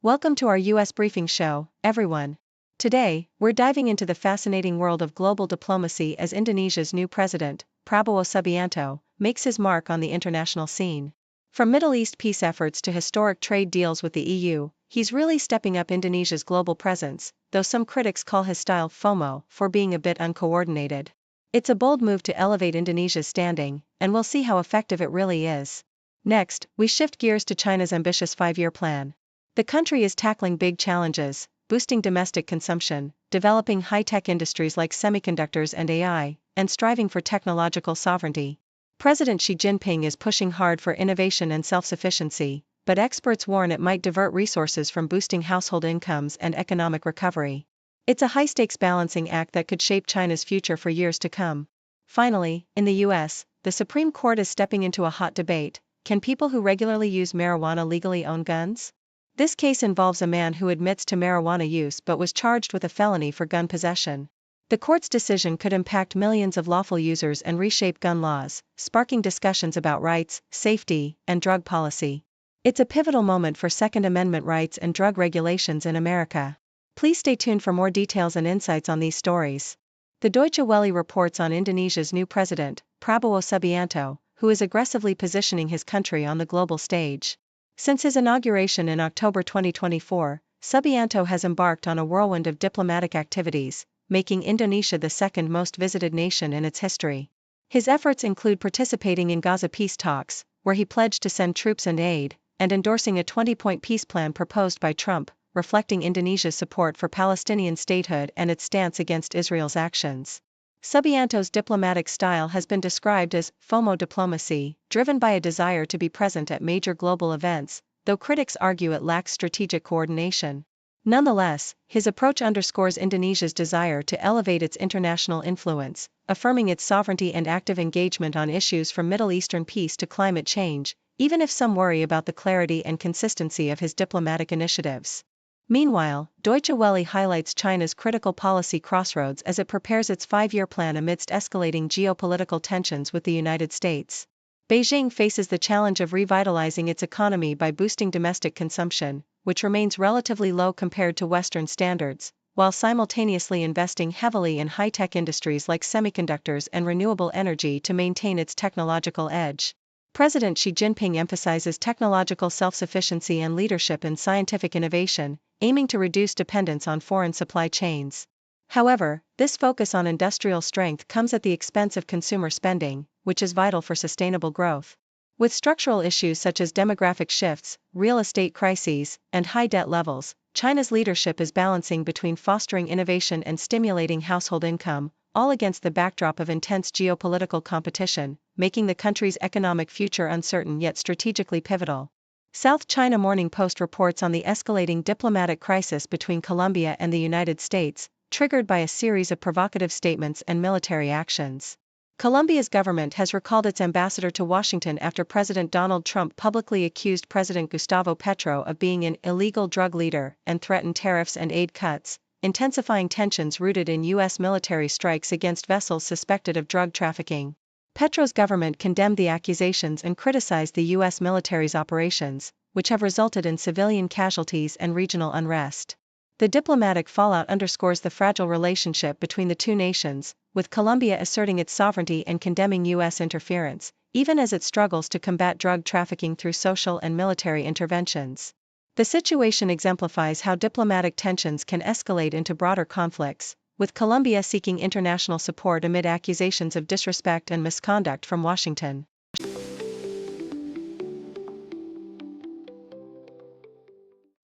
Welcome to our U.S. briefing show, everyone. Today, we're diving into the fascinating world of global diplomacy as Indonesia's new president, Prabowo Subianto, makes his mark on the international scene. From Middle East peace efforts to historic trade deals with the EU, he's really stepping up Indonesia's global presence, though some critics call his style FOMO for being a bit uncoordinated. It's a bold move to elevate Indonesia's standing, and we'll see how effective it really is. Next, we shift gears to China's ambitious 5-year plan. The country is tackling big challenges, boosting domestic consumption, developing high-tech industries like semiconductors and AI, and striving for technological sovereignty. President Xi Jinping is pushing hard for innovation and self-sufficiency, but experts warn it might divert resources from boosting household incomes and economic recovery. It's a high-stakes balancing act that could shape China's future for years to come. Finally, in the US, the Supreme Court is stepping into a hot debate. Can people who regularly use marijuana legally own guns? This case involves a man who admits to marijuana use but was charged with a felony for gun possession. The court's decision could impact millions of lawful users and reshape gun laws, sparking discussions about rights, safety, and drug policy. It's a pivotal moment for Second Amendment rights and drug regulations in America. Please stay tuned for more details and insights on these stories. The Deutsche Welle reports on Indonesia's new president, Prabowo Subianto, who is aggressively positioning his country on the global stage. Since his inauguration in October 2024, Subianto has embarked on a whirlwind of diplomatic activities, making Indonesia the second most visited nation in its history. His efforts include participating in Gaza peace talks, where he pledged to send troops and aid, and endorsing a 20-point peace plan proposed by Trump, reflecting Indonesia's support for Palestinian statehood and its stance against Israel's actions. Subianto's diplomatic style has been described as FOMO diplomacy, driven by a desire to be present at major global events, though critics argue it lacks strategic coordination. Nonetheless, his approach underscores Indonesia's desire to elevate its international influence, affirming its sovereignty and active engagement on issues from Middle Eastern peace to climate change, even if some worry about the clarity and consistency of his diplomatic initiatives. Meanwhile, Deutsche Welle highlights China's critical policy crossroads as it prepares its 5-year plan amidst escalating geopolitical tensions with the United States. Beijing faces the challenge of revitalizing its economy by boosting domestic consumption, which remains relatively low compared to Western standards, while simultaneously investing heavily in high-tech industries like semiconductors and renewable energy to maintain its technological edge. President Xi Jinping emphasizes technological self-sufficiency and leadership in scientific innovation, aiming to reduce dependence on foreign supply chains. However, this focus on industrial strength comes at the expense of consumer spending, which is vital for sustainable growth. With structural issues such as demographic shifts, real estate crises, and high debt levels, China's leadership is balancing between fostering innovation and stimulating household income, all against the backdrop of intense geopolitical competition, making the country's economic future uncertain yet strategically pivotal. South China Morning Post reports on the escalating diplomatic crisis between Colombia and the United States, triggered by a series of provocative statements and military actions. Colombia's government has recalled its ambassador to Washington after President Donald Trump publicly accused President Gustavo Petro of being an illegal drug leader and threatened tariffs and aid cuts, intensifying tensions rooted in U.S. military strikes against vessels suspected of drug trafficking. Petro's government condemned the accusations and criticized the U.S. military's operations, which have resulted in civilian casualties and regional unrest. The diplomatic fallout underscores the fragile relationship between the two nations, with Colombia asserting its sovereignty and condemning U.S. interference, even as it struggles to combat drug trafficking through social and military interventions. The situation exemplifies how diplomatic tensions can escalate into broader conflicts, with Colombia seeking international support amid accusations of disrespect and misconduct from Washington.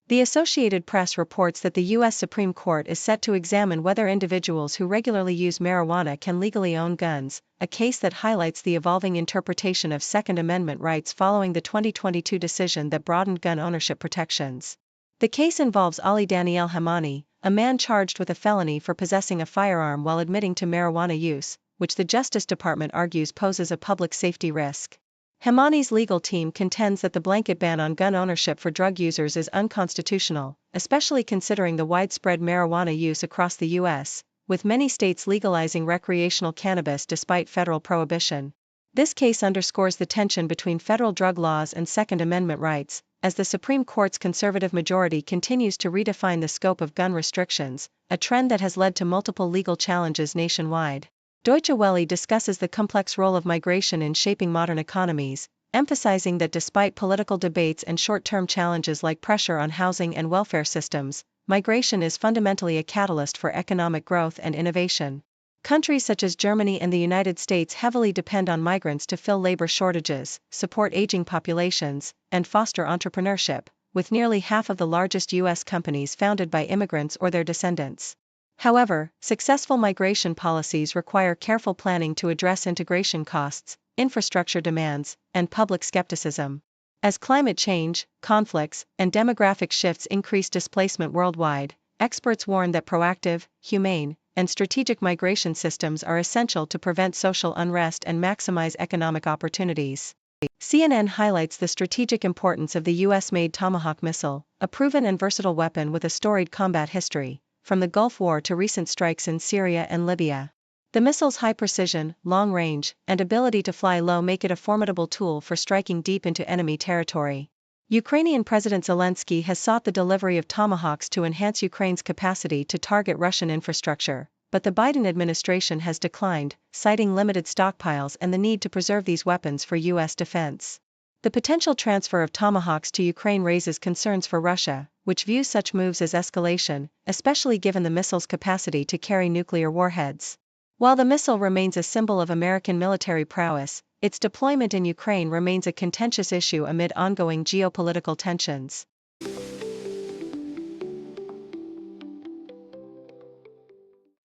The Associated Press reports that the U.S. Supreme Court is set to examine whether individuals who regularly use marijuana can legally own guns, a case that highlights the evolving interpretation of Second Amendment rights following the 2022 decision that broadened gun ownership protections. The case involves Ali Daniel Hamani, a man charged with a felony for possessing a firearm while admitting to marijuana use, which the Justice Department argues poses a public safety risk. Hamani's legal team contends that the blanket ban on gun ownership for drug users is unconstitutional, especially considering the widespread marijuana use across the U.S., with many states legalizing recreational cannabis despite federal prohibition. This case underscores the tension between federal drug laws and Second Amendment rights, as the Supreme Court's conservative majority continues to redefine the scope of gun restrictions, a trend that has led to multiple legal challenges nationwide. Deutsche Welle discusses the complex role of migration in shaping modern economies, emphasizing that despite political debates and short-term challenges like pressure on housing and welfare systems, migration is fundamentally a catalyst for economic growth and innovation. Countries such as Germany and the United States heavily depend on migrants to fill labor shortages, support aging populations, and foster entrepreneurship, with nearly half of the largest U.S. companies founded by immigrants or their descendants. However, successful migration policies require careful planning to address integration costs, infrastructure demands, and public skepticism. As climate change, conflicts, and demographic shifts increase displacement worldwide, experts warn that proactive, humane, and strategic migration systems are essential to prevent social unrest and maximize economic opportunities. CNN highlights the strategic importance of the U.S.-made Tomahawk missile, a proven and versatile weapon with a storied combat history, from the Gulf War to recent strikes in Syria and Libya. The missile's high precision, long range, and ability to fly low make it a formidable tool for striking deep into enemy territory. Ukrainian President Zelensky has sought the delivery of Tomahawks to enhance Ukraine's capacity to target Russian infrastructure, but the Biden administration has declined, citing limited stockpiles and the need to preserve these weapons for U.S. defense. The potential transfer of Tomahawks to Ukraine raises concerns for Russia, which views such moves as escalation, especially given the missile's capacity to carry nuclear warheads. While the missile remains a symbol of American military prowess, its deployment in Ukraine remains a contentious issue amid ongoing geopolitical tensions.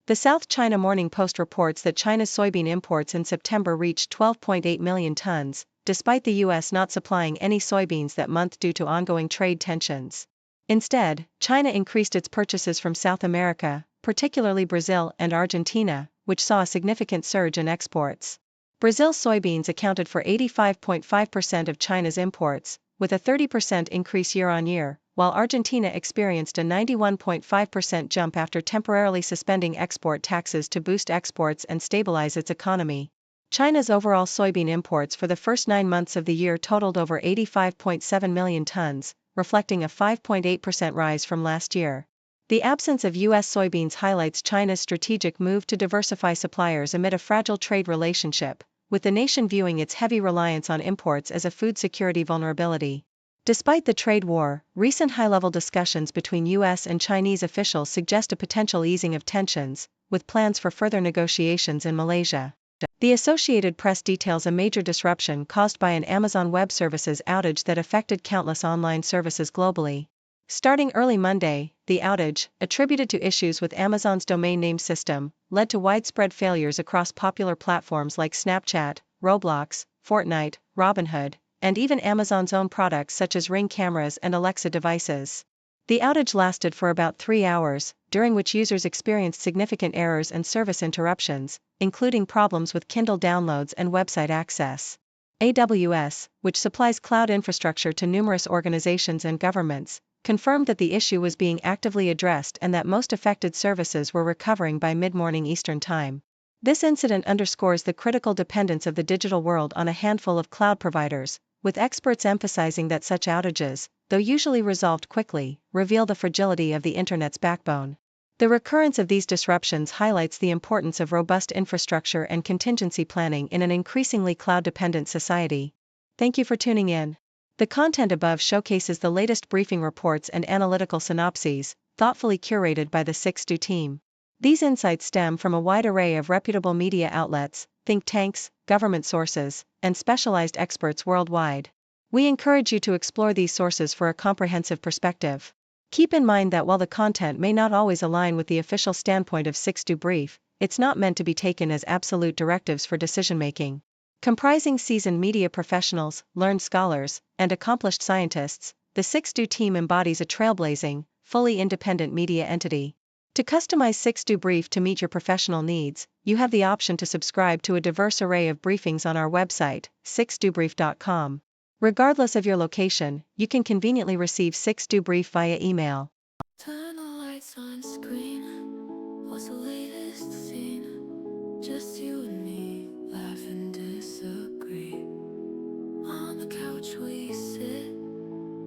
The South China Morning Post reports that China's soybean imports in September reached 12.8 million tons, despite the U.S. not supplying any soybeans that month due to ongoing trade tensions. Instead, China increased its purchases from South America, particularly Brazil and Argentina, which saw a significant surge in exports. Brazil's soybeans accounted for 85.5% of China's imports, with a 30% increase year-on-year, while Argentina experienced a 91.5% jump after temporarily suspending export taxes to boost exports and stabilize its economy. China's overall soybean imports for the first 9 months of the year totaled over 85.7 million tons, reflecting a 5.8% rise from last year. The absence of U.S. soybeans highlights China's strategic move to diversify suppliers amid a fragile trade relationship, with the nation viewing its heavy reliance on imports as a food security vulnerability. Despite the trade war, recent high-level discussions between U.S. and Chinese officials suggest a potential easing of tensions, with plans for further negotiations in Malaysia. The Associated Press details a major disruption caused by an Amazon Web Services outage that affected countless online services globally. Starting early Monday, the outage, attributed to issues with Amazon's domain name system, led to widespread failures across popular platforms like Snapchat, Roblox, Fortnite, Robinhood, and even Amazon's own products such as Ring cameras and Alexa devices. The outage lasted for about 3 hours, during which users experienced significant errors and service interruptions, including problems with Kindle downloads and website access. AWS, which supplies cloud infrastructure to numerous organizations and governments, confirmed that the issue was being actively addressed and that most affected services were recovering by mid-morning Eastern Time. This incident underscores the critical dependence of the digital world on a handful of cloud providers, with experts emphasizing that such outages, though usually resolved quickly, reveal the fragility of the Internet's backbone. The recurrence of these disruptions highlights the importance of robust infrastructure and contingency planning in an increasingly cloud-dependent society. Thank you for tuning in. The content above showcases the latest briefing reports and analytical synopses, thoughtfully curated by the 6Do team. These insights stem from a wide array of reputable media outlets, think tanks, government sources, and specialized experts worldwide. We encourage you to explore these sources for a comprehensive perspective. Keep in mind that while the content may not always align with the official standpoint of 6Do Brief, it's not meant to be taken as absolute directives for decision-making. Comprising seasoned media professionals, learned scholars, and accomplished scientists, the 6Do team embodies a trailblazing, fully independent media entity. To customize 6Do Brief to meet your professional needs, you have the option to subscribe to a diverse array of briefings on our website, 6dobrief.com. Regardless of your location, you can conveniently receive 6Do Brief via email. Turn the lights on screen. What's the latest scene? Just you and me, laugh and disagree. On the couch we sit,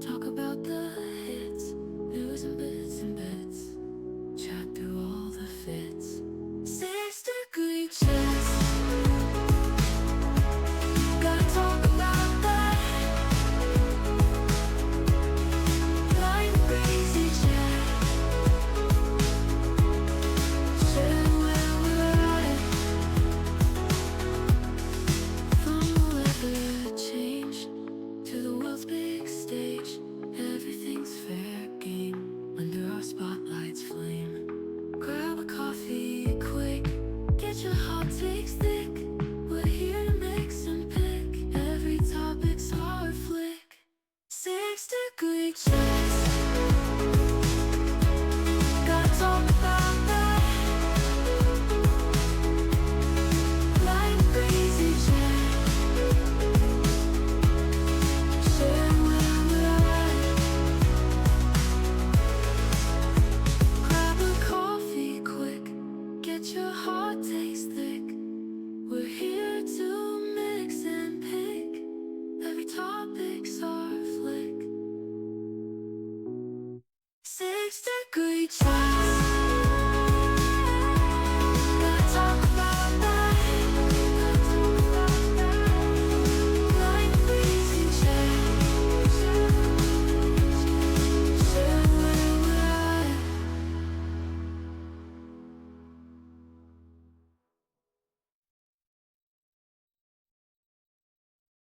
talk big stage. Everything's fair game under our spotlights flame. Grab a coffee quick, get your hot takes thick. We're here to mix and pick. Every topic's our flick. 6 degree chill.